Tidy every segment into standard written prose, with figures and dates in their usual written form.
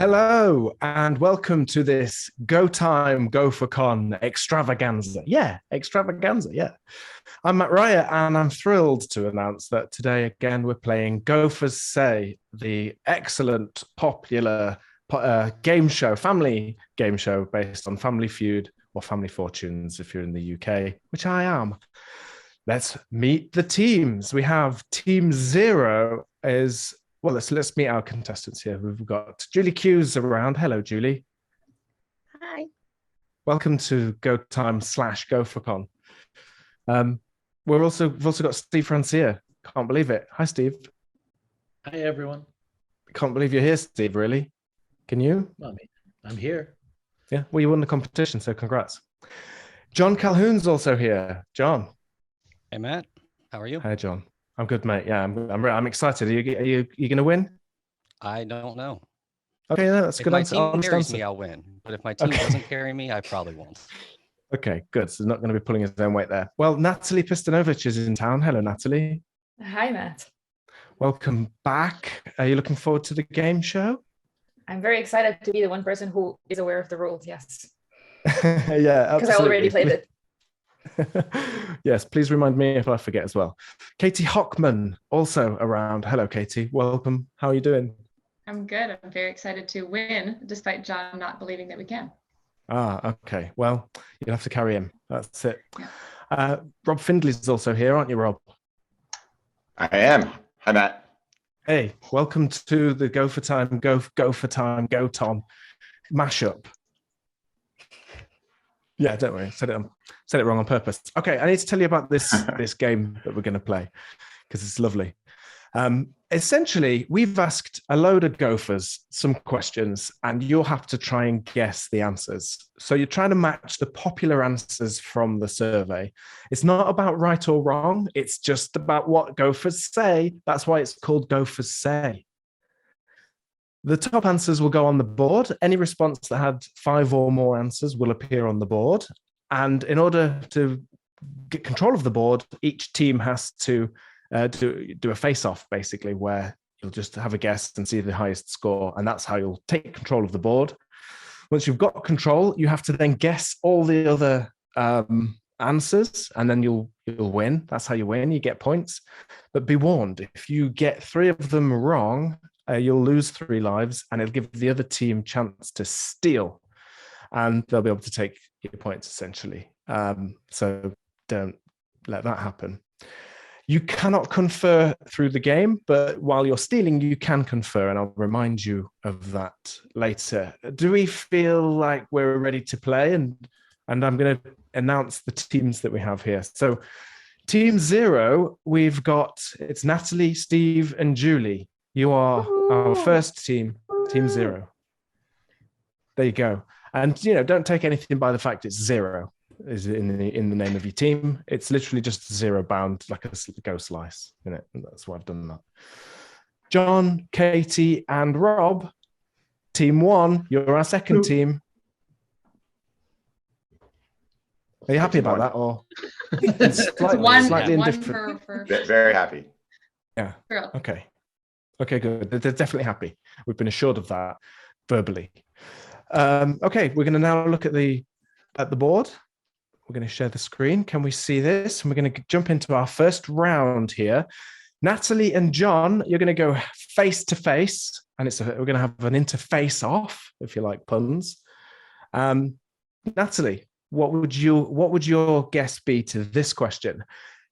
Hello and welcome to this Go Time GopherCon extravaganza. Extravaganza. Yeah. I'm Matt Ryer and I'm thrilled to announce that today again we're playing Gophers Say, the excellent, popular game show, family game show based on Family Feud or Family Fortunes if you're in the UK, which I am. Let's meet the teams. We have Team Zero is well, let's meet our contestants here. We've got Julie Hughes around. Hello, Julie. Hi. Welcome to Go Time / GopherCon. We've also got Steve Francia. Can't believe it. Hi, Steve. Hi, everyone. Can't believe you're here, Steve. Really? Can you? Well, I'm here. Yeah. Well, you won the competition, so congrats. John Calhoun's also here. John. Hey, Matt. How are you? Hi, John. I'm good, mate. Yeah, I'm excited. Are you going to win? I don't know. Okay, no, that's a good answer. If my team carries me, I'll win. But if my team doesn't carry me, I probably won't. Okay, good. So he's not going to be pulling his own weight there. Well, Natalie Pistanovich is in town. Hello, Natalie. Hi, Matt. Welcome back. Are you looking forward to the game show? I'm very excited to be the one person who is aware of the rules. Yes. Yeah, because I already played it. Yes, please remind me if I forget as well. Katie Hockman also around. Hello, Katie. Welcome. How are you doing? I'm good. I'm very excited to win, despite John not believing that we can. Okay. Well, you'll have to carry him. That's it. Yeah. Rob Findley's also here, aren't you, Rob? I am. Hi, Matt. Hey, welcome to the Gopher Time, Gopher Time, Go Tom mashup. Yeah, don't worry. Said it wrong on purpose. Okay, I need to tell you about this game that we're going to play because it's lovely. Essentially, we've asked a load of gophers some questions, and you'll have to try and guess the answers. So you're trying to match the popular answers from the survey. It's not about right or wrong. It's just about what gophers say. That's why it's called Gophers Say. The top answers will go on the board. Any response that had 5 or more answers will appear on the board. And in order to get control of the board, each team has to do a face-off, basically, where you'll just have a guess and see the highest score. And that's how you'll take control of the board. Once you've got control, you have to then guess all the other answers, and then you'll win. That's how you win. You get points. But be warned, if you get 3 of them wrong, you'll lose 3 lives, and it'll give the other team chance to steal, and they'll be able to take your points, essentially. So don't let that happen. You cannot confer through the game, but while you're stealing, you can confer, and I'll remind you of that later. Do we feel like we're ready to play? And I'm going to announce the teams that we have here. So Team Zero, it's Natalie, Steve, and Julie. You are our first team, Team Zero. There you go. And, don't take anything by the fact it's zero is in the name of your team. It's literally just zero bound, like a go slice in it. And that's why I've done that. John, Katie, and Rob, Team 1, you're our second team. Are you happy about that? Or slightly indifferent? Very happy. Yeah. Okay, good. They're definitely happy. We've been assured of that verbally. Okay, we're going to now look at the board. We're going to share the screen. Can we see this? And we're going to jump into our first round here. Natalie and John, you're going to go face to face, and we're going to have an interface off, if you like puns. Natalie, what would your guess be to this question?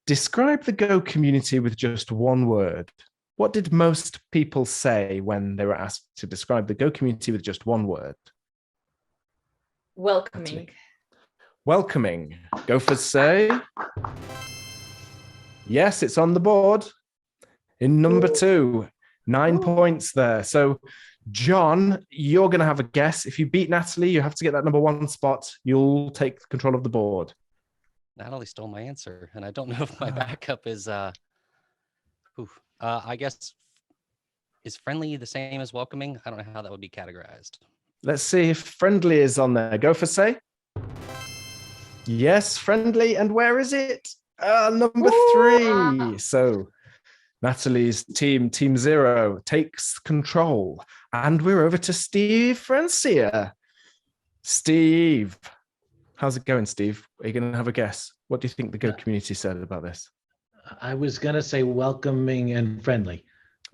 Describe the Go community with just one word. What did most people say when they were asked to describe the Go community with just one word? Welcoming. Welcoming. Gophers Say. Yes, it's on the board. In number 2, 9 points there. So, John, you're going to have a guess. If you beat Natalie, you have to get that number 1 spot. You'll take control of the board. Natalie stole my answer, and I don't know if my backup is... I guess, is friendly the same as welcoming? I don't know how that would be categorized. Let's see if friendly is on there. Gophers Say. Yes, friendly. And where is it? Number 3. So Natalie's team, Team Zero, takes control. And we're over to Steve Francia. Steve, how's it going, Steve? Are you going to have a guess? What do you think the Go community said about this? I was gonna say welcoming and friendly.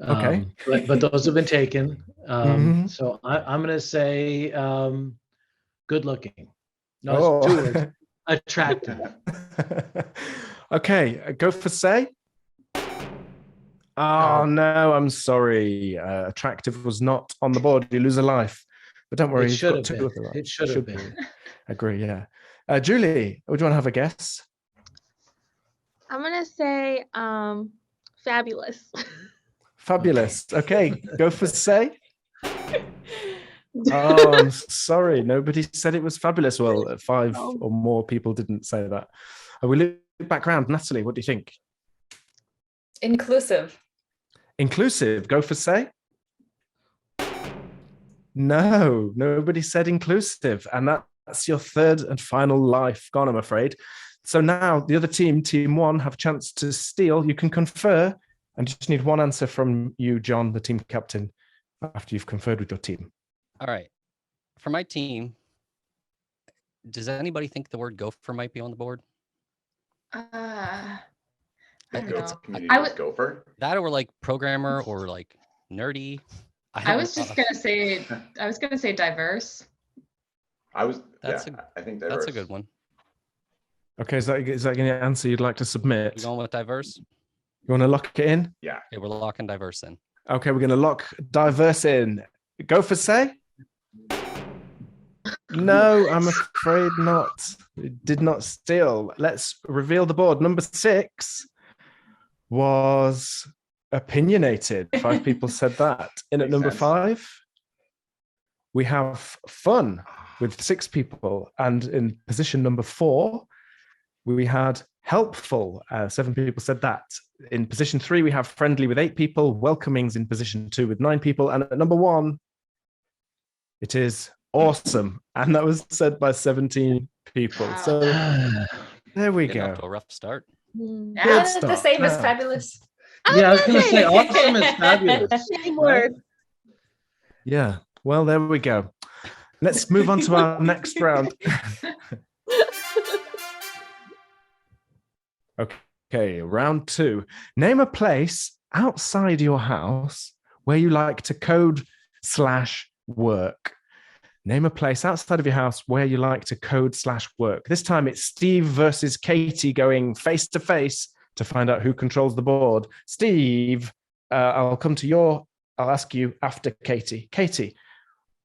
Okay. But those have been taken. Mhm. So I'm gonna say good looking. No, Oh. it's 2 words. Attractive. Okay, Gopher Say. Oh, no, I'm sorry. Attractive was not on the board. You lose a life. But don't worry, It you've should got have two been. of the right. It should have been. Agree, yeah. Julie, would you want to have a guess? I'm gonna say fabulous. Fabulous. Okay, Gopher Say. Oh, I'm sorry. Nobody said it was fabulous. Well, 5 or more people didn't say that. We look back around. Natalie, what do you think? Inclusive. Inclusive. Gopher Say. No, nobody said inclusive. And that's your third and final life gone, I'm afraid. So now the other team, Team 1, have a chance to steal. You can confer and just need one answer from you, John, the team captain, after you've conferred with your team. All right. For my team, does anybody think the word gopher might be on the board? I don't It's- know. Community I is would- Gopher. That or like programmer or like nerdy? I was just gonna say, diverse. That's I think That's a diverse. good one. Okay, is that an answer you'd like to submit? You going with diverse? You want to lock it in? Yeah. Okay, we're locking diverse in. Okay, we're going to lock diverse in. Gopher Say? No, I'm afraid not. It did not steal. Let's reveal the board. Number 6 was opinionated. 5 people said that. In at Makes number sense. 5, we have fun with 6 people. And in position number 4, we had helpful. 7 people said that. In position 3, we have friendly with 8 people. Welcoming's in position 2 with 9 people. And at number 1, it is awesome. And that was said by 17 people. Wow. So there we Getting off go. to a rough start. Yeah, Good it's the start. same as Yeah. fabulous. Yeah, I was gonna say awesome is fabulous. Same Right? word. Yeah. Well, there we go. Let's move on to our next round. Okay, round 2. Name a place outside your house where you like to code/work. Name a place outside of your house where you like to code/work. This time it's Steve versus Katie going face to face to find out who controls the board. Steve, I'll ask you after Katie. Katie,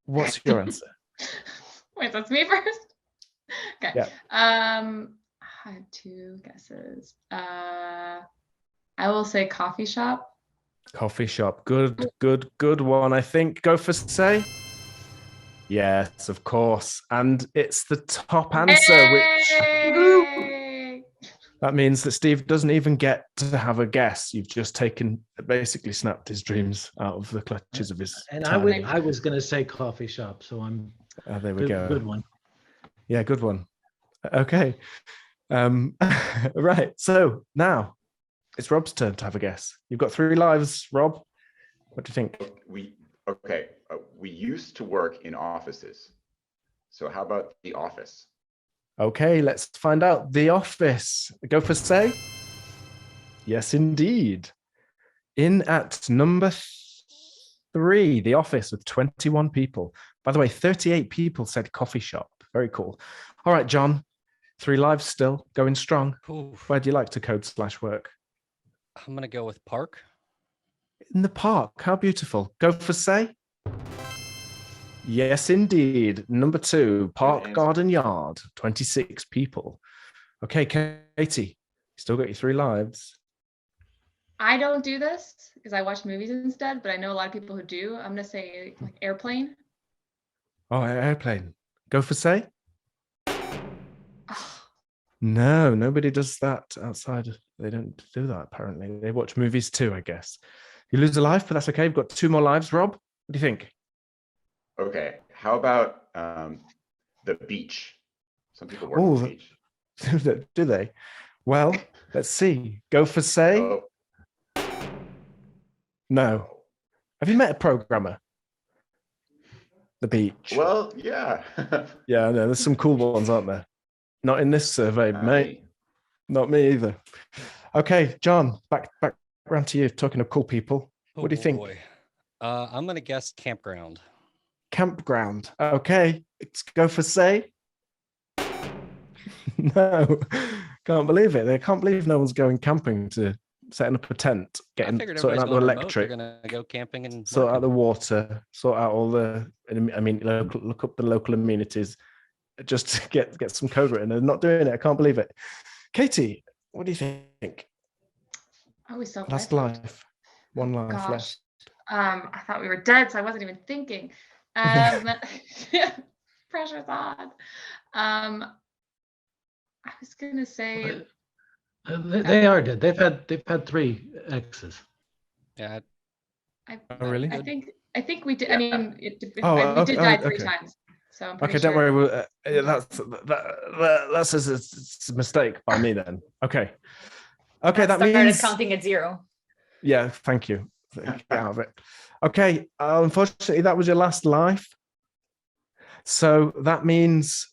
what's your answer? Wait, that's me first? Okay. Yeah. I have 2 guesses. I will say coffee shop. Coffee shop. Good one, I think. Gopher Say? Yes, of course. And it's the top answer, which Yay! that means that Steve doesn't even get to have a guess. You've just basically snapped his dreams out of the clutches of his And tyranny. I was gonna say coffee shop, so I'm There we go. good one. Yeah, good one. Okay. Right. So now it's Rob's turn to have a guess. You've got 3 lives, Rob. What do you think? We used to work in offices. So how about the office? Okay, let's find out. The Office. Gopher Say? Yes, indeed. In at number 3, The Office with 21 people. By the way, 38 people said coffee shop. Very cool. All right, John. 3 lives still, going strong. Oof. Where do you like to code/work? I'm gonna go with park. In the park. How beautiful. Gopher Say? Yes, indeed. Number 2, Park answer. Garden Yard, 26 people. Okay, Katie, still got your 3 lives. I don't do this because I watch movies instead, but I know a lot of people who do. I'm gonna say like airplane. Oh, airplane. Gopher Say? Oh, No, nobody does that outside. They don't do that, apparently. They watch movies too, I guess. You lose a life, but that's okay. We've got 2 more lives. Rob, what do you think? Okay, how about the beach? Some people work Oh, on the beach. Do they? Well, let's see. Gopher Say? Oh, No. Have you met a programmer? The beach. Well, yeah. Yeah, I know. There's some cool ones, aren't there? Not in this survey, mate. Not me either. Okay, John, back around to you. Talking of cool people. What do you think? Boy. I'm gonna guess campground. Campground. Okay, let's go for say. No, can't believe it. They can't believe no one's going camping to setting up a tent, I figured sorting everybody's out the going remote. They're electric, gonna go camping and sort out working. the water, sort out all the. I mean, look up the local amenities, just to get some code written. They're not doing it. I can't believe it. Katie, what do you think? Oh, we still have Last life left. life, one life Gosh. left. I thought we were dead, so I wasn't even thinking. Pressure's on. I was gonna say They are dead. They've had 3 X's. Yeah. Oh, really? I think we did. I mean, we did okay, die 3 okay. times. So I'm pretty Okay, don't sure. worry. That's it's a mistake by me then. Okay, that Started means counting at 0. yeah. Thank you. Get out of it. Okay, unfortunately, that was your last life. So that means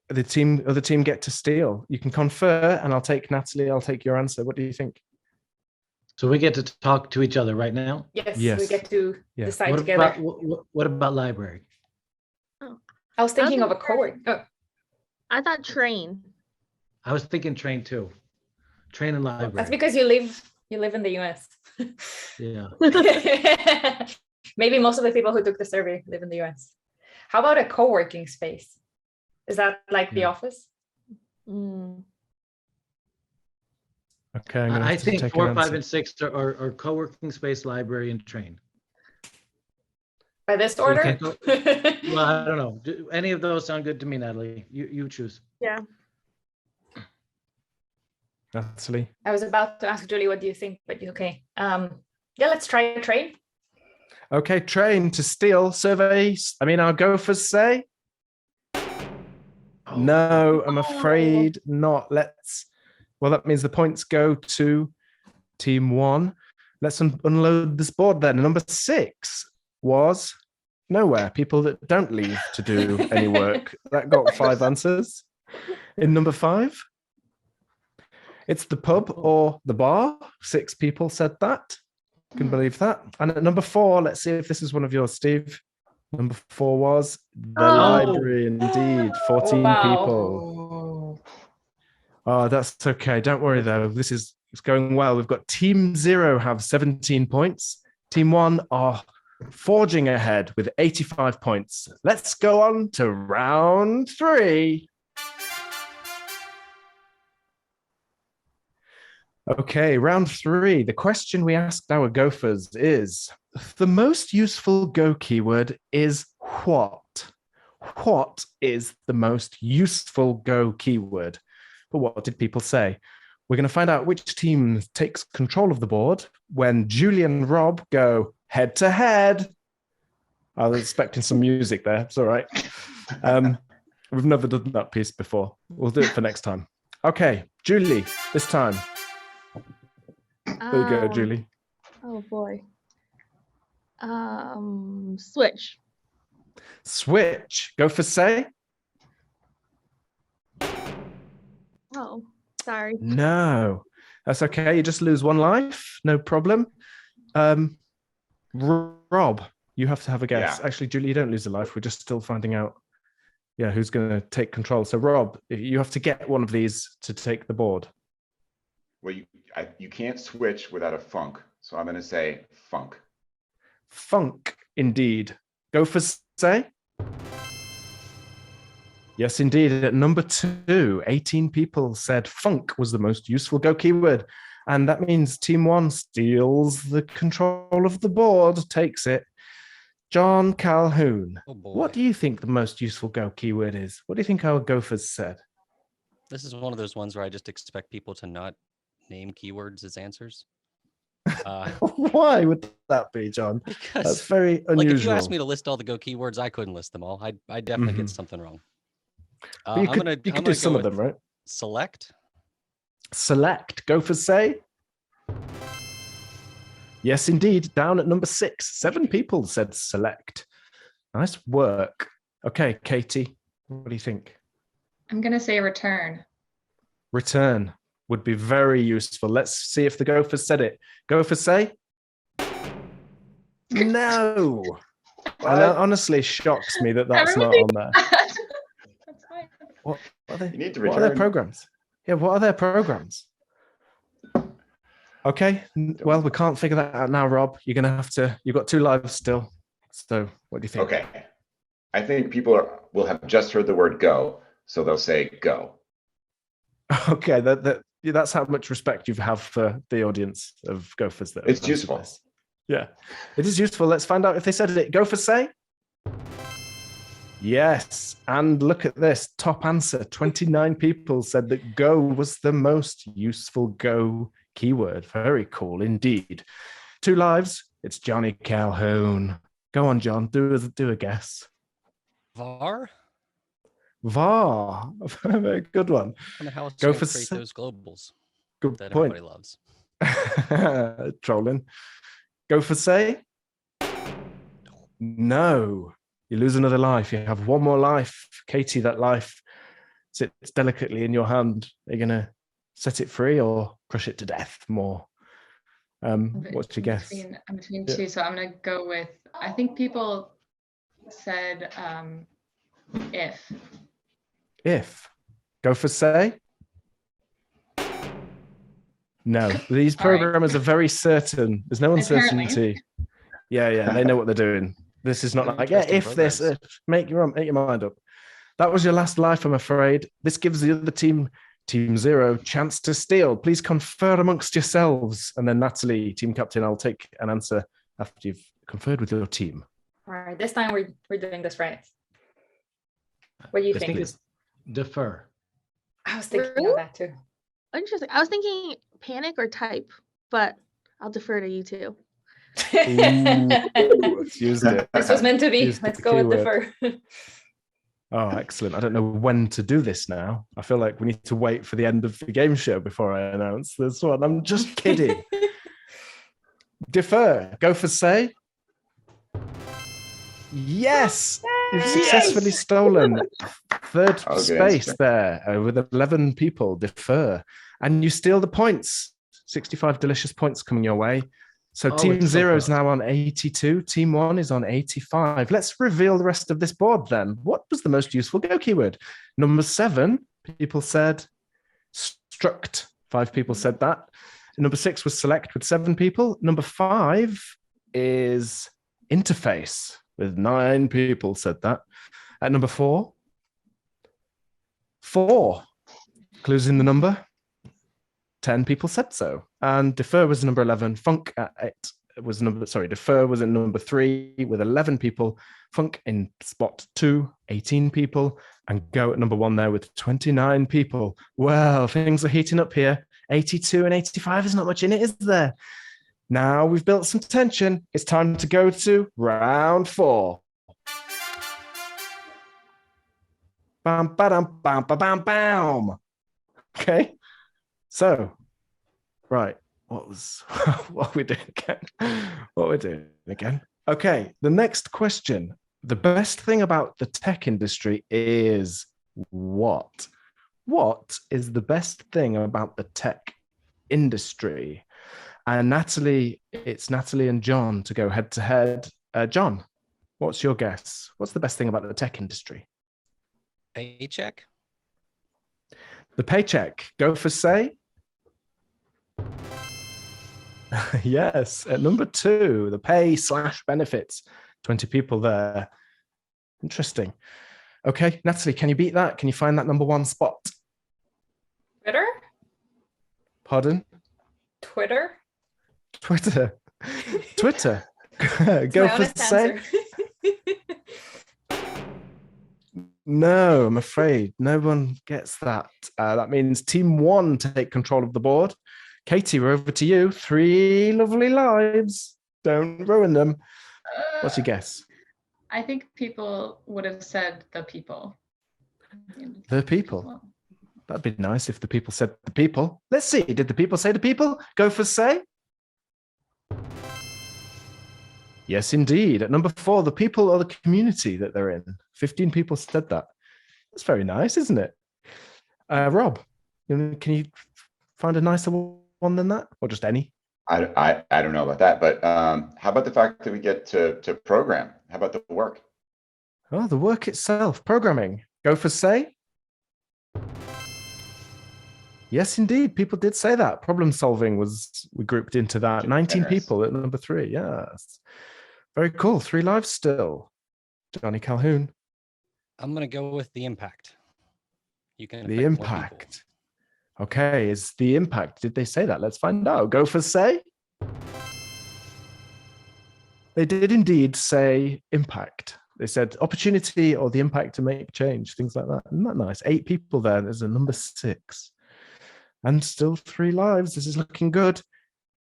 the other team get to steal. You can confer, and I'll take Natalie. I'll take your answer. What do you think? So we get to talk to each other right now. Yes, Yes. we get to Yeah. decide What together. about what about library? I was thinking of a think coworker. Oh, I thought train. I was thinking train too. Train and library. that's because you live in the US. Yeah. Maybe most of the people who took the survey live in the US. How about a co-working space? Is that like the Yeah. office? Mm. Okay, I'm gonna I have to think take 4, an 5, answer. and 6 are co-working space, library, and train. By this So you order? can't Well, I don't know. Do any of those sound good to me, Natalie? You choose. Yeah. Natalie. I was about to ask Julie, what do you think? But okay. Yeah, let's try a train. Okay, train to steal. Surveys. I mean, our Gophers say. No, I'm afraid not. Well, that means the points go to team 1. Let's unload this board then. Number 6 was nowhere. People that don't leave to do any work. That got 5 answers. In number 5, it's the pub or the bar. 6 people said that. Can believe that. And at number 4, let's see if this is one of yours, Steve. Number 4 was the library, indeed. 14 Wow. people. Oh, that's okay. Don't worry though. It's going well. We've got team 0 have 17 points. Team 1 are forging ahead with 85 points. Let's go on to round 3. Okay, round 3. The question we asked our Gophers is, the most useful Go keyword is what? What is the most useful Go keyword? But what did people say? We're going to find out which team takes control of the board when Julie and Rob go head to head. I was expecting some music there. It's all right. We've never done that piece before. We'll do it for next time. Okay, Julie, this time. There you go, Julie. Oh boy. Switch. Switch. Go for say. Oh, sorry. No, that's okay. You just lose 1 life. No problem. Rob, you have to have a guess. Yeah. Actually, Julie, you don't lose a life. We're just still finding out, who's going to take control. So, Rob, you have to get one of these to take the board. Well, you can't switch without a funk. So I'm going to say funk. Funk, indeed. Go for say. Yes, indeed. At number 2, 18 people said funk was the most useful Go keyword. And that means team 1 steals the control of the board, takes it. John Calhoun, Oh boy. what do you think the most useful Go keyword is? What do you think our Gophers said? This is one of those ones where I just expect people to not name keywords as answers. Why would that be, John? That's Because very unusual. like if you asked me to list all the Go keywords, I couldn't list them all. I definitely get something wrong. But you could do gonna some go of them, with right? Select. Select. Gophers say. Yes, indeed. Down at number 6. 7 people said select. Nice work. Okay, Katie, what do you think? I'm gonna say return. Return would be very useful. Let's see if the Gophers said it. Gophers say? No. And that honestly shocks me that that's not on there. That's fine. What are they? You need to What are their return. programs? Yeah, what are their programs? Okay, well, we can't figure that out now, Rob. You've got 2 lives still. So what do you think? Okay. I think people will have just heard the word go, so they'll say go. Okay, that's how much respect you have for the audience of Gophers. That It's have answered useful. this. Yeah, it is useful. Let's find out if they said it. Gophers say? Yes, and look at this. Top answer. 29 people said that go was the most useful go keyword. Very cool indeed. 2 lives. It's Johnny Calhoun. Go on, John. Do a guess. VAR? VAR. A very good one. I wonder how it's Go going for to create s- those globals Good that point. everybody loves. Trolling. Go for say? No. You lose another life. You have 1 more life. Katie, that life sits delicately in your hand. Are you going to set it free or crush it to death more? What's your guess? I'm between Yeah. 2, so I'm gonna go with. I think people said if. If. Go for say? No. These All right. programmers are very certain. There's no Apparently. uncertainty. Yeah, they know what they're doing. This is not They're like, yeah, interesting if this, programs. make your mind up. That was your last life, I'm afraid. This gives the other team, Team 0, chance to steal. Please confer amongst yourselves. And then Natalie, team captain, I'll take an answer after you've conferred with your team. All right, this time we're doing this right. What do you I think think? it's defer. I was thinking Really? of that too. Interesting. I was thinking panic or type, but I'll defer to you two. It's used it. This was meant to be. Used the Let's go with keyword. defer. Oh, excellent. I don't know when to do this now. I feel like we need to wait for the end of the game show before I announce this one. I'm just kidding. Defer. Go for say. Yes. You've successfully stolen 3rd Oh, good space answer. there with 11 people. Defer. And you steal the points. 65 delicious points coming your way. So Oh, Team it's so 0 is close. now on 82. Team 1 is on 85. Let's reveal the rest of this board then. What was the most useful go keyword? Number 7, people said struct. 5 people said that. Number 6 was select with 7 people. Number 5 is interface with 9 people said that. At number 4, clues in the number. 10 people said so. And defer was number 11. Funk at 8 was defer was in number 3 with 11 people. Funk in spot 2, 18 people. And go at number 1 there with 29 people. Well, things are heating up here. 82 and 85 is not much in it, is there? Now we've built some tension. It's time to go to round 4. Bam, bam, bam, bam, bam, bam. Okay. So, right, what are we doing again? Okay, the next question. The best thing about the tech industry is what? What is the best thing about the tech industry? And it's Natalie and John to go head to head. John, what's your guess? What's the best thing about the tech industry? Paycheck? The paycheck. Gophers say? Yes, at number 2, the pay/benefits. 20 people there. Interesting. Okay, Natalie, can you beat that? Can you find that number 1 spot? Twitter? Pardon? Twitter? Twitter. Twitter. It's my Gophers honest say? answer. No, I'm afraid no one gets that. That means Team 1 take control of the board. Katie, we're over to you. 3 lovely lives. Don't ruin them. What's your guess? I think people would have said the people. The people. That'd be nice if the people said the people. Let's see. Did the people say the people? Go for say. Yes, indeed. At number 4, the people or the community that they're in. 15 people said that. That's very nice, isn't it? Rob, can you find a nicer one than that, or just any? I don't know about that, but how about the fact that we get to program? How about the work? Oh, the work itself, programming. Gophers Say? Yes, indeed. People did say that. Problem solving we grouped into that. 19 Yes. people at number 3. Yes. Very cool. 3 lives still. Johnny Calhoun. I'm gonna go with the impact. You can The affect more people. impact. Okay, is the impact. Did they say that? Let's find out. Gophers Say? They did indeed say impact. They said opportunity or the impact to make change, things like that. Isn't that nice? 8 people there. There's a number 6. And still 3 lives. This is looking good.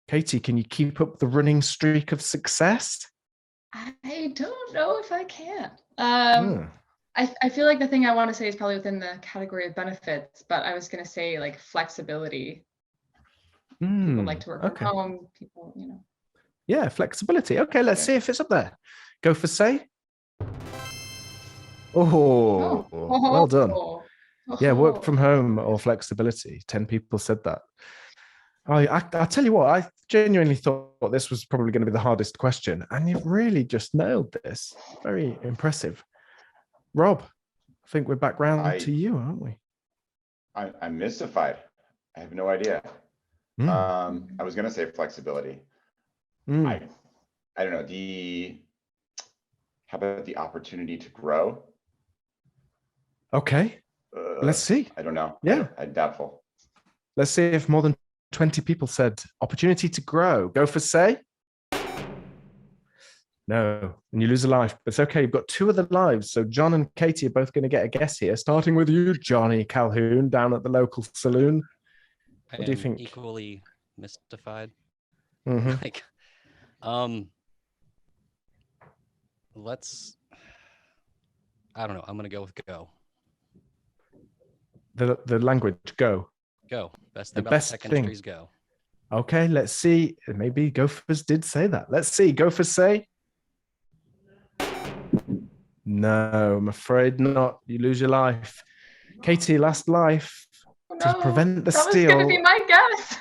Katie, can you keep up the running streak of success? I don't know if I can. Hmm. I feel like the thing I want to say is probably within the category of benefits, but I was going to say like flexibility. People like to work okay. from home. People, you know. Yeah, flexibility. Okay, let's see if it's up there. Gophers Say? Oh, well done. Yeah, work from home or flexibility. 10 people said that. I tell you what, I genuinely thought this was probably going to be the hardest question, and you've really just nailed this. Very impressive. Rob, I think we're back round to you, aren't we? I'm mystified. I have no idea. I was gonna say flexibility. I don't know. How about the opportunity to grow? Okay, let's see. I don't know. Yeah. I'm doubtful. Let's see if more than 20 people said opportunity to grow. Gophers Say? No, and you lose a life. But it's okay. You've got 2 other lives. So John and Katie are both going to get a guess here, starting with you, Johnny Calhoun, down at the local saloon. What do you think? Equally mystified. Mhm. Like, let's. I don't know. I'm gonna go with go. The language, go. Go. Best The thing about best the tech thing. industry is go. Okay, let's see. Maybe Gophers did say that. Let's see. Gophers Say? No, I'm afraid not. You lose your life. Katie, last life. Oh, To no, prevent the that was going to steal. be my guess.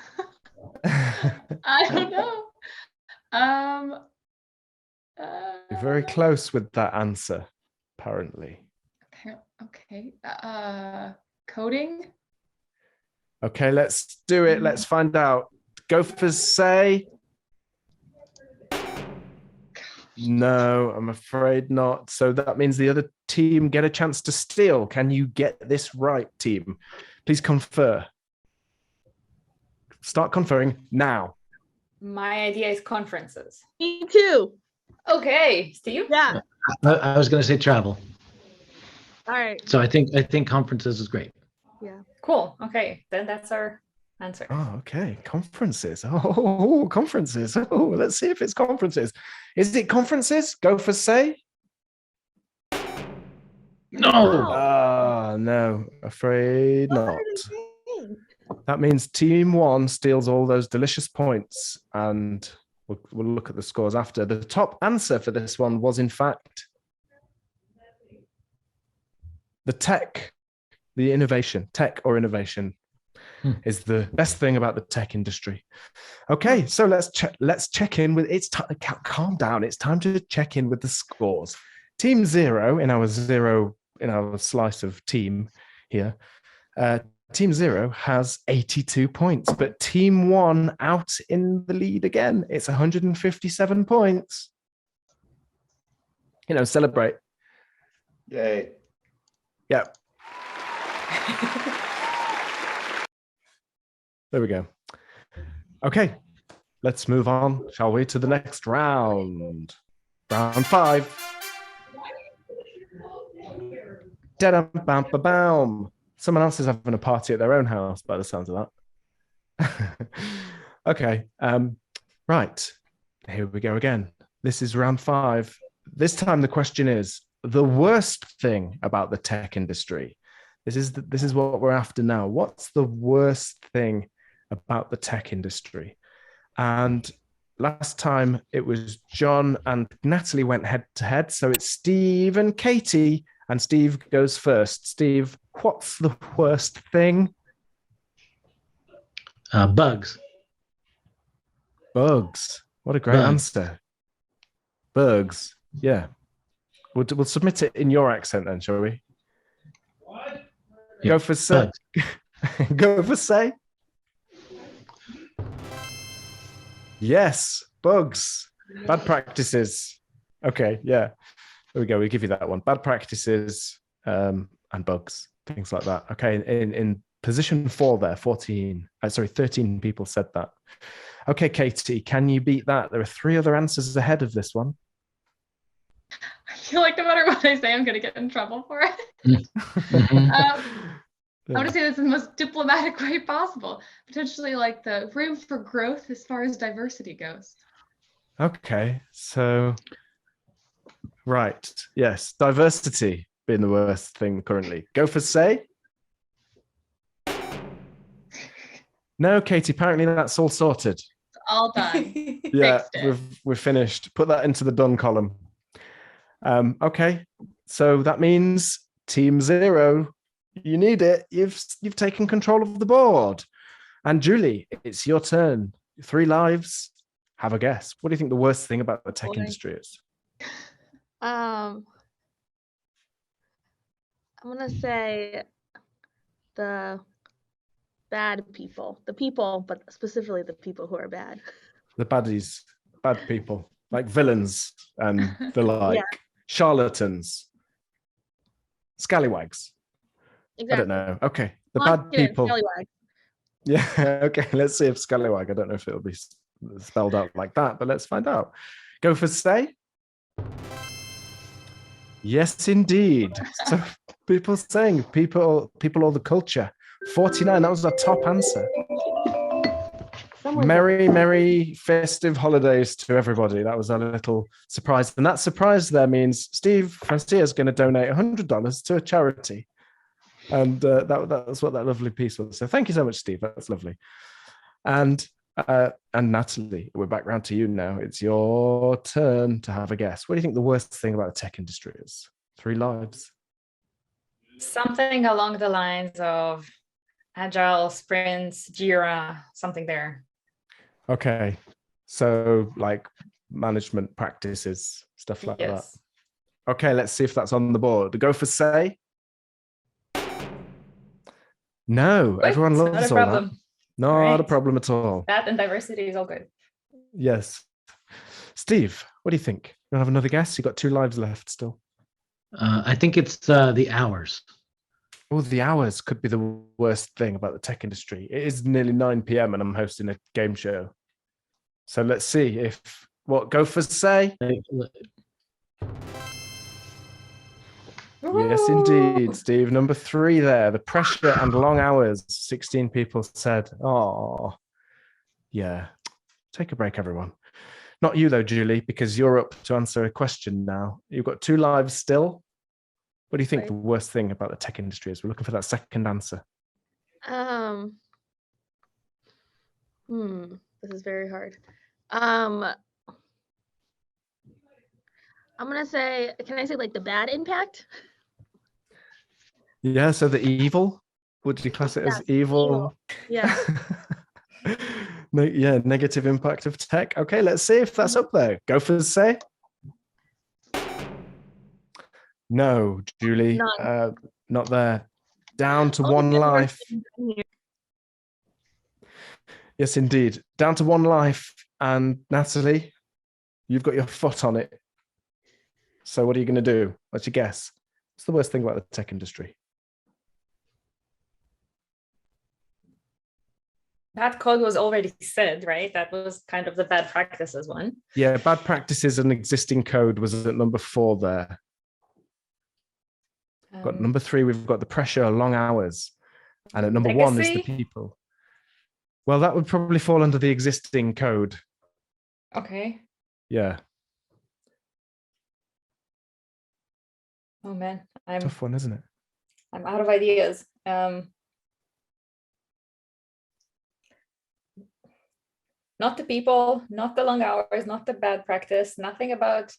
I don't know. You're very close with that answer, apparently. Okay. Coding. Okay, let's do it. Let's find out. Gophers Say? No, I'm afraid not. So that means the other team get a chance to steal. Can you get this right, team? Please confer. Start conferring now. My idea is conferences. Me too. Okay, Steve? Yeah. I was going to say travel. All right. So I think conferences is great. Yeah. Cool. Okay, then that's our answer. Oh, okay. Conferences. Oh, conferences. Oh, let's see if it's conferences. Is it conferences? Gophers Say? No. No, afraid What not. are they saying? That means team 1 steals all those delicious points, and we'll look at the scores after. The top answer for this one was, in fact, the tech, the innovation. Tech or innovation is the best thing about the tech industry. Okay, so let's check in with it's time. Calm down. It's time to check in with the scores. Team 0 in our slice of team here. Team 0 has 82 points, but Team 1 out in the lead again. It's 157 points. Celebrate. Yay. Yeah. There we go. Okay, let's move on, shall we, to the next round. Round 5. Da-dum-bam-ba-bam. Someone else is having a party at their own house by the sounds of that. Okay, right. Here we go again. This is round 5. This time the question is, the worst thing about the tech industry. This is what we're after now. What's the worst thing about the tech industry? And last time it was John and Natalie went head to head. So it's Steve and Katie, and Steve goes first. Steve, what's the worst thing? Bugs. Bugs. What a great Bugs. answer. Bugs. Yeah. We'll submit it in your accent then, shall we? Yeah, Gophers Say. bugs. Gophers Say. Yes, bugs. Bad practices. Okay, yeah. There we go. We give you that one. Bad practices and bugs, things like that. Okay, in position 4 there, 13 people said that. Okay, Katie, can you beat that? There are 3 other answers ahead of this one. I feel like no matter what I say, I'm gonna get in trouble for it. Mhm. I want to say this in the most diplomatic way possible. Potentially like the room for growth as far as diversity goes. Okay, so right, yes, diversity being the worst thing currently. Gophers Say. No, Katie. Apparently that's all sorted. It's all done. Yeah, Fixed it. we've finished. Put that into the done column. Okay, so that means Team 0. You need it. You've taken control of the board. And Julie, it's your turn. 3 lives. Have a guess. What do you think the worst thing about the tech Boy. industry is? I'm gonna say the bad people. The people, but specifically the people who are bad. The baddies, bad people, like villains and the like, charlatans, scallywags. Exactly. I don't know. Okay, the Lost bad it in people. Scallywag. Yeah. Okay. Let's see if scallywag. I don't know if it'll be spelled out like that, but let's find out. Gophers Say. Yes, indeed. So people saying people or the culture. 49. That was our top answer. Someone's Merry festive holidays to everybody. That was a little surprise, and that surprise there means Steve Francia is going to donate $100 to a charity, and that's what that lovely piece was. So thank you so much, Steve. That's lovely. And Natalie, we're back round to you now. It's your turn to have a guess. What do you think the worst thing about the tech industry is? 3 lives. Something along the lines of agile sprints, Jira, something there. Okay, so like management practices, stuff like that. Okay, let's see if that's on the board. The Gophers Say. No, Good, everyone it's loves not a all that. problem. Not a Right. problem at all. That and diversity is all good. Yes. Steve, what do you think? You want to have another guess? You've got 2 lives left still. I think it's the hours. Oh, the hours could be the worst thing about the tech industry. It is nearly 9 p.m. and I'm hosting a game show. So let's see if what Gophers Say. Yes, indeed, Steve. Number 3 there. The pressure and long hours. 16 people said, oh, yeah. Take a break, everyone. Not you, though, Julie, because you're up to answer a question now. You've got 2 lives still. What do you think Right. the worst thing about the tech industry is? We're looking for that second answer. This is very hard. I'm gonna say, can I say like the bad impact? Yeah, so the evil. Would you class it as Yes, evil? Yeah. No, yeah, negative impact of tech. Okay, let's see if that's up there. Gophers Say. No, Julie, not there. Down to All the 1 good work life. being done here. Yes, indeed. Down to 1 life. And Natalie, you've got your foot on it. So what are you going to do? What's your guess? What's the worst thing about the tech industry? That code was already said, right? That was kind of the bad practices one. Yeah, bad practices and existing code was at number 4 there. Got number 3, we've got the pressure, long hours. And at number 1 is the Legacy? people. Well, that would probably fall under the existing code. Okay. Yeah, Oh man, I'm tough one, isn't it? out of ideas. Not the people, not the long hours, not the bad practice, nothing about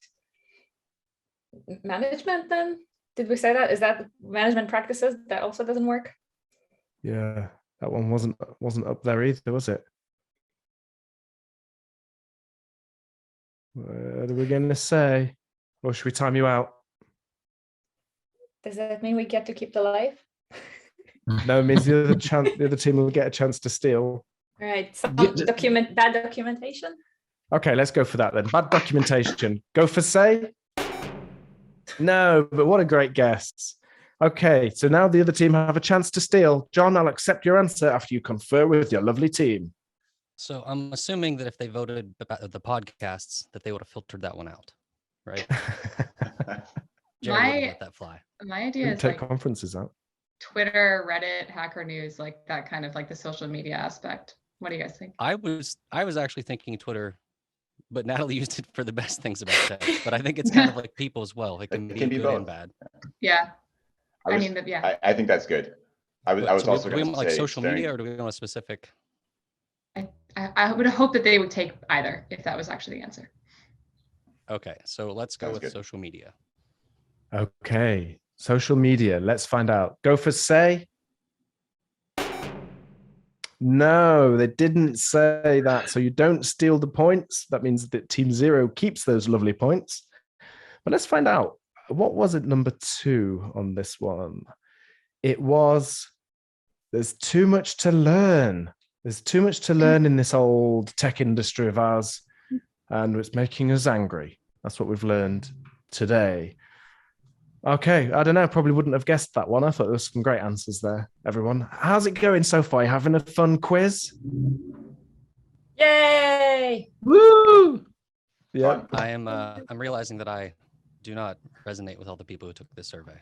management then? Did we say that? Is that management practices? That also doesn't work? Yeah, that one wasn't up there either, was it? What are we going to say? Or should we time you out? Does that mean we get to keep the life? No, it means the other team will get a chance to steal. All right, some Yeah, bad documentation. Okay, let's go for that then. Bad documentation. Gophers Say? No, but what a great guess. Okay, so now the other team have a chance to steal. John, I'll accept your answer after you confer with your lovely team. So I'm assuming that if they voted about the podcasts, that they would have filtered that one out, right? Jerry wouldn't let that fly. My idea Didn't is take like conferences out. Twitter, Reddit, Hacker News, like that kind of like the social media aspect. What do you guys think? I was actually thinking Twitter, but Natalie used it for the best things about tech. But I think it's kind of like people as well. It can be good both. and bad. Yeah. I think that's good. I was So also do we going want to like say social staring- media, or do we want a specific? I would hope that they would take either if that was actually the answer. Okay, so let's go Sounds with good. social media. Okay, social media. Let's find out. Gophers Say? No, they didn't say that. So you don't steal the points. That means that Team Zero keeps those lovely points. But let's find out. What was it, number 2 on this one? It was, there's too much to learn. There's too much to learn in this old tech industry of ours, and it's making us angry. That's what we've learned today. Okay, I don't know. Probably wouldn't have guessed that one. I thought there was some great answers there, everyone. How's it going so far? You having a fun quiz? Yay! Woo! Yeah. I'm realizing that I do not resonate with all the people who took this survey.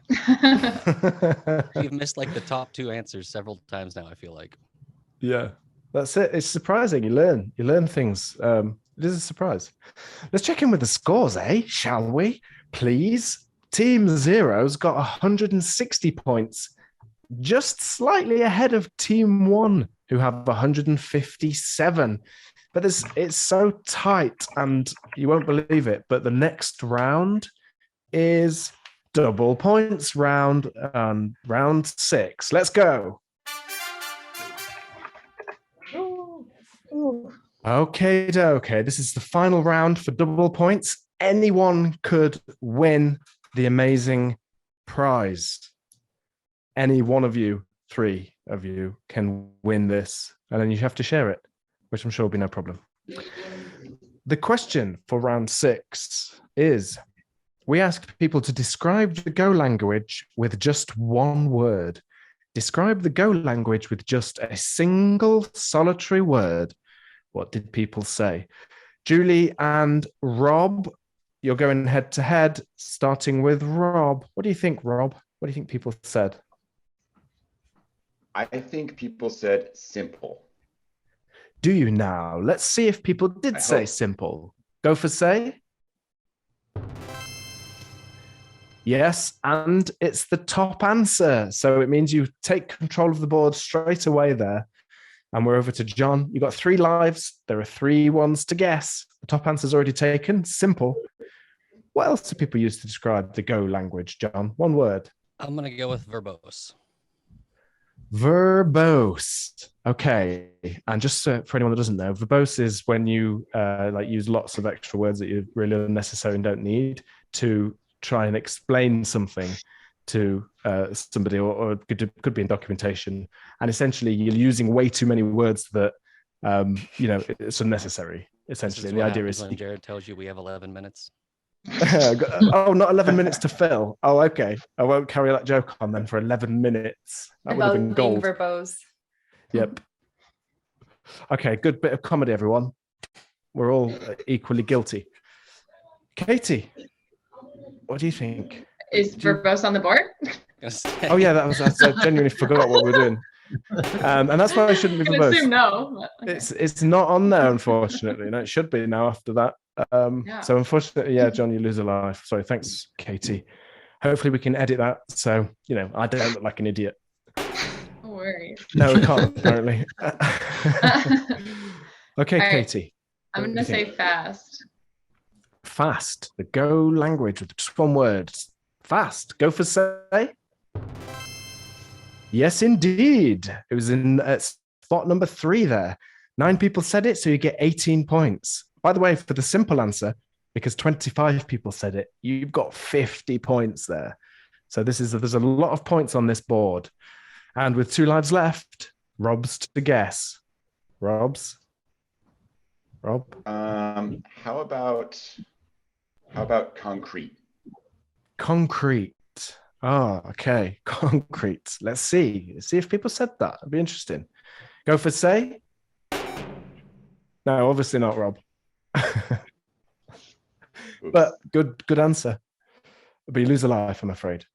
You've missed like the top 2 answers several times now, I feel like. Yeah, that's it. It's surprising. You learn things. It is a surprise. Let's check in with the scores, shall we? Please. Team Zero's got 160 points, just slightly ahead of Team 1, who have 157. But it's so tight, and you won't believe it, but the next round is double points round, round 6. Let's go. Okay. This is the final round for double points. Anyone could win the amazing prize. Any one of you, 3 of you, can win this, and then you have to share it, which I'm sure will be no problem. The question for round 6 is, we asked people to describe the Go language with just one word. Describe the Go language with just a single solitary word. What did people say? Julie and Rob, you're going head to head, starting with Rob. What do you think, Rob? What do you think people said? I think people said simple. Do you now? Let's see if people did say simple. Gophers Say? Yes, and it's the top answer. So it means you take control of the board straight away there. And we're over to John. You got 3 lives. There are 3 ones to guess. The top answer's already taken. Simple. What else do people use to describe the Go language, John? One word. I'm going to go with verbose. Verbose. Okay. And just for anyone that doesn't know, verbose is when you use lots of extra words that you really unnecessary and don't need to try and explain something to somebody, or it could be in documentation. And essentially, you're using way too many words that, it's unnecessary, essentially. And the idea is when Jared tells you we have 11 minutes. Oh, not 11 minutes to fill. Oh, okay. I won't carry that joke on then for 11 minutes. That would have been gold. Verbose. Yep. Okay, good bit of comedy, everyone. We're all equally guilty. Katie, what do you think? Is verbose on the board? Oh yeah, I genuinely forgot what we were doing. And that's why I shouldn't be I can verbose. assume no. But okay. It's not on there, unfortunately. No, it should be now after that. So unfortunately, yeah, John, you lose a life. Sorry, thanks, Katie. Hopefully we can edit that so I don't look like an idiot. No worries. No, we can't apparently. Okay, All right. Katie. I'm what do gonna you say think? fast. Fast. The Go language with just one word. Fast. Gophers say. Yes, indeed. It was in spot number 3 there. 9 people said it, so you get 18 points. By the way, for the simple answer, because 25 people said it, you've got 50 points there. So there's a lot of points on this board. And with 2 lives left, Rob's to guess. Rob? How about concrete? Concrete. Oh, okay. Concrete. Let's see. See if people said that. It'd be interesting. Gophers say? No, obviously not, Rob. But good answer. But you lose a life, I'm afraid.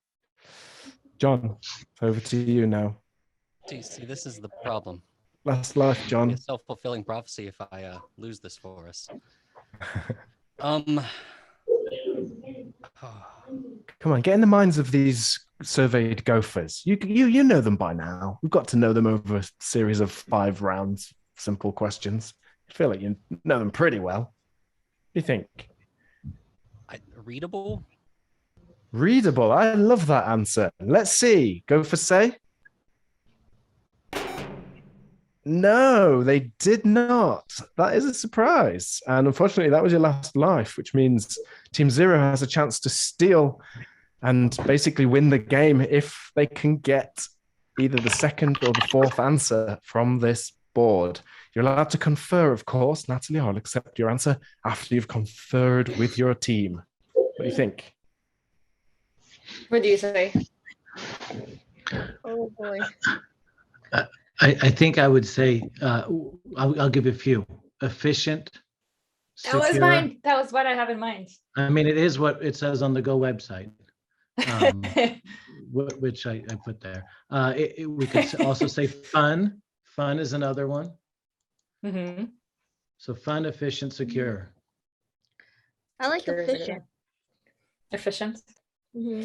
John, over to you now. See, this is the problem. Last life, Be a John. self-fulfilling prophecy if I lose this for us. Come on, get in the minds of these surveyed gophers. You know them by now. We've got to know them over a series of 5 rounds, simple questions. I feel like you know them pretty well. What do you think? Readable? Readable. I love that answer. Let's see. Gophers say? No, they did not. That is a surprise. And unfortunately, that was your last life, which means Team Zero has a chance to steal and basically win the game if they can get either the second or the 4th answer from this board. You're allowed to confer, of course. Natalie, I'll accept your answer after you've conferred with your team. What do you think? What do you say? Oh boy. I think I would say, I'll give a few. Efficient, That was secure. mine. That was what I have in mind. I mean, it is what it says on the Go website, which I put there. We could also say fun. Fun is another one. Mm-hmm. So fun, efficient, secure. I like Secure is a good efficient. one. Efficient. hmm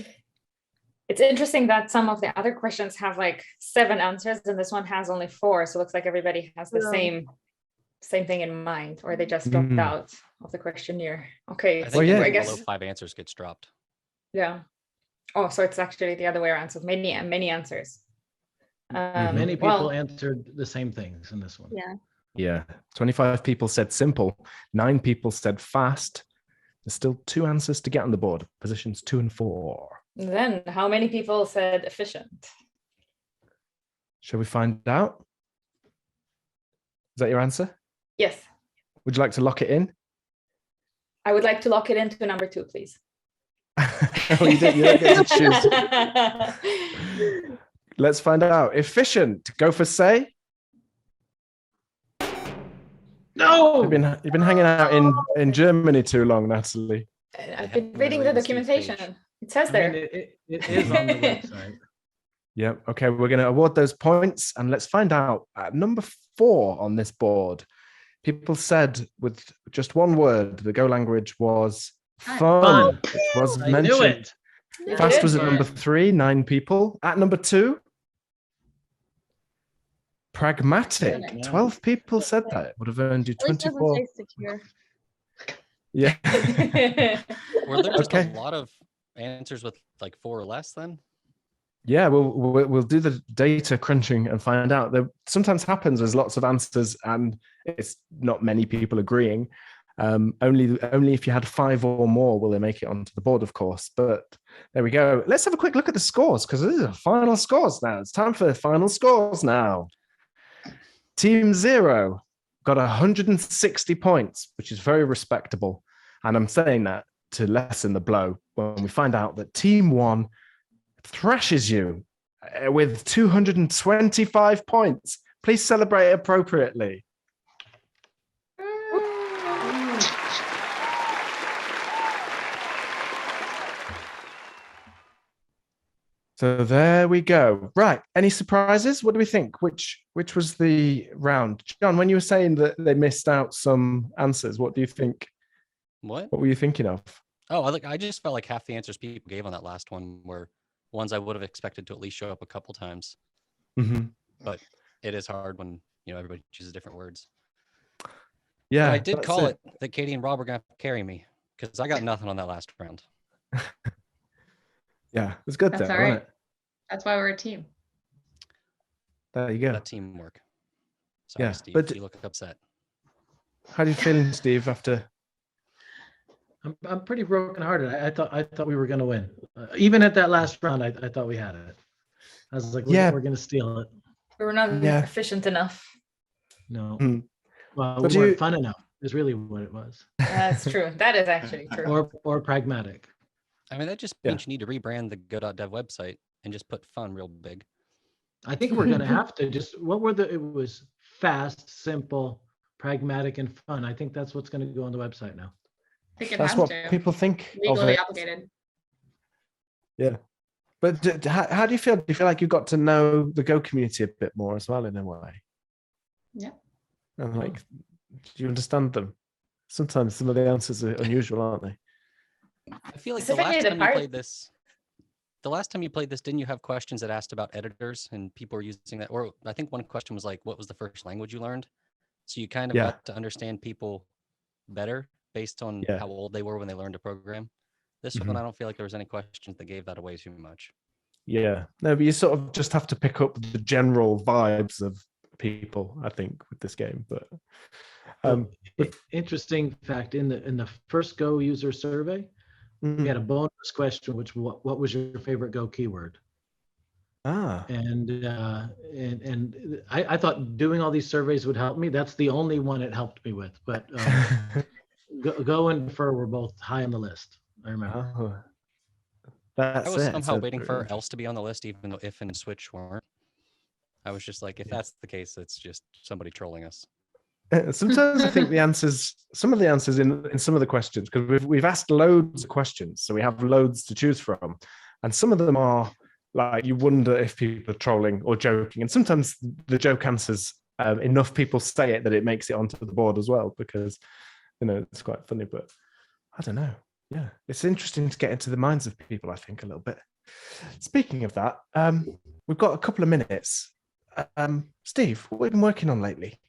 It's interesting that some of the other questions have like 7 answers and this one has only 4. So it looks like everybody has the Yeah. same thing in mind, or they just dropped out of the questionnaire. Okay. I So think I below guess, 5 answers gets dropped. yeah. Oh, so it's actually the other way around. So many answers. Many people Well, answered the same things in this one. Yeah. Yeah. 25 people said simple. 9 people said fast. There's still 2 answers to get on the board. Positions 2 and 4. then how many people said efficient? Shall we find out? Is that your answer? Yes. Would you like to lock it in? I would like to lock it into number 2, please. Oh, you don't get to choose. Let's find out. Efficient. Gophers say? No. You've been hanging out in Germany too long, Natalie. I've been reading the documentation. It says I there. mean, it is on the website. Yeah. Okay. We're going to award those points, and let's find out at number 4 on this board. People said with just one word, the Go language was fun, which was I knew mentioned. it. Fast did. was at number 3, 9 people. At number 2, pragmatic. 12 people said that. It would have earned you At least it doesn't 24. say secure. Yeah. Were there just Okay. a lot of answers with like 4 or less then? Yeah, we'll do the data crunching and find out. There sometimes happens there's lots of answers and it's not many people agreeing. Only if you had 5 or more will they make it onto the board, of course. But there we go. Let's have a quick look at the scores because these are final scores now. It's time for the final scores now. Team Zero got 160 points, which is very respectable. And I'm saying that to lessen the blow when we find out that Team 1 thrashes you with 225 points. Please celebrate appropriately. So there we go. Right. Any surprises? What do we think? Which was the round? John, when you were saying that they missed out some answers, what do you think? What? What were you thinking of? Oh, I just felt like half the answers people gave on that last one were ones I would have expected to at least show up a couple times. Mm-hmm. But it is hard when everybody chooses different words. Yeah, But I did that's call it that Katie and Rob were going to carry me because I got nothing on that last round. Yeah, it was good That's though, all wasn't right. it? That's why we're a team. There you go. That teamwork. Sorry, Yeah, Steve. but- You look upset. How are you feeling, Steve, after? I'm pretty brokenhearted. I thought we were going to win. Even at that last round, I thought we had it. I was like, Yeah. we're going to steal it. We were not Yeah. efficient enough. No. Hmm. Well, But we you- weren't fun enough. Is really what it was. That's true. That is actually true. Or pragmatic. I mean, that just Yeah. means you need to rebrand the go.dev website and just put fun real big. I think we're going to have to just, it was fast, simple, pragmatic, and fun. I think that's what's going to go on the website now. I think it That's has what to. people think of Legally it. obligated. Yeah. But how do you feel? Do you feel like you got to know the Go community a bit more as well in a way? Yeah. And like, do you understand them? Sometimes some of the answers are unusual, aren't they? I feel like the Specifically last the time you part- played this, didn't you have questions that asked about editors and people were using that? Or I think one question was like, what was the first language you learned? So you kind of Yeah. got to understand people better based on Yeah. how old they were when they learned to program. This Mhm. one, I don't feel like there was any questions that gave that away too much. Yeah. No, but you sort of just have to pick up the general vibes of people, I think, with this game. But Interesting fact, in the first Go user survey, we had a bonus question, which what was your favorite Go keyword? And I thought doing all these surveys would help me. That's the only one it helped me with. But Go and Defer were both high on the list. I remember. Oh, that's I was it. somehow So- waiting for else to be on the list, even though if and switch weren't. I was just like, if that's the case, it's just somebody trolling us. Sometimes I think some of the answers in some of the questions, because we've asked loads of questions, so we have loads to choose from, and some of them are like you wonder if people are trolling or joking, and sometimes the joke answers enough people say it that it makes it onto the board as well, because it's quite funny. But I don't know. Yeah, it's interesting to get into the minds of people, I think, a little bit. Speaking of that, we've got a couple of minutes. Steve, what have you been working on lately?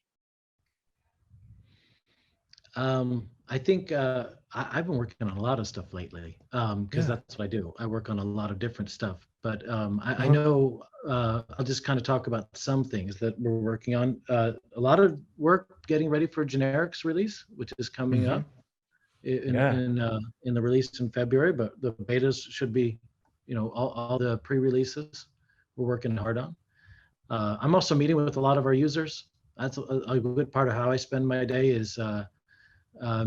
I think I've been working on a lot of stuff lately because that's what I do. I work on a lot of different stuff. But I know I'll just kind of talk about some things that we're working on. A lot of work getting ready for generics release, which is coming up in the release in February. But the betas should be, all the pre-releases we're working hard on. I'm also meeting with a lot of our users. That's a good part of how I spend my day is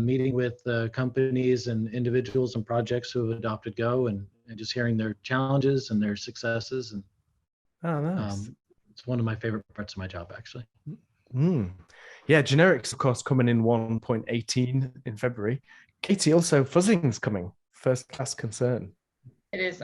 meeting with companies and individuals and projects who have adopted Go and just hearing their challenges and their successes. And nice. It's one of my favorite parts of my job, actually. Yeah, generics, of course, coming in 1.18 in February. Katie, also fuzzing's coming. First class concern. It is.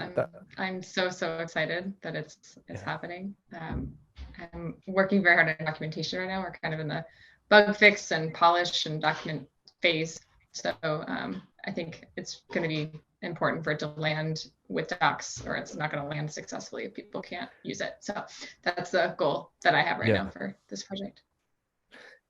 I'm so excited that it's happening. I'm working very hard on documentation right now. We're kind of in the bug fix and polish and document phase. So I think it's going to be important for it to land with docs, or it's not going to land successfully if people can't use it. So that's the goal that I have right now for this project.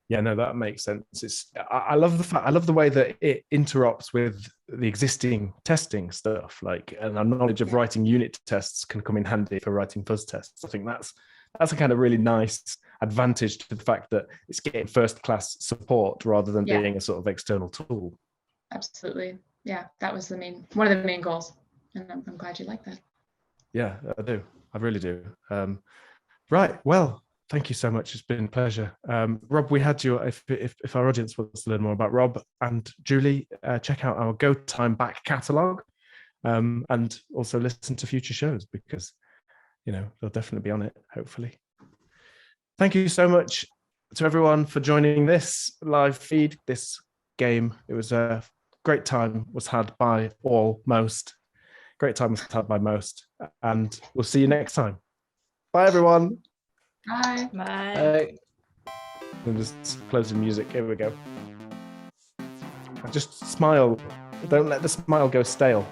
Yeah, no, that makes sense. I love the fact, I love the way that it interrupts with the existing testing stuff. And our knowledge of writing unit tests can come in handy for writing fuzz tests. I think that's a kind of really nice advantage to the fact that it's getting first class support rather than being a sort of external tool. Absolutely. Yeah, that was one of the main goals. And I'm glad you like that. Yeah, I do. I really do. Right. Well, thank you so much. It's been a pleasure. Rob, we had you, if our audience wants to learn more about Rob and Julie, check out our Go Time Back catalogue and also listen to future shows because, they'll definitely be on it, hopefully. Thank you so much to everyone for joining this live feed, this game. It was a great time was had by most. Great time was had by most. And we'll see you next time. Bye, everyone. Bye. Bye. And just closing music. Here we go. Just smile. Don't let the smile go stale.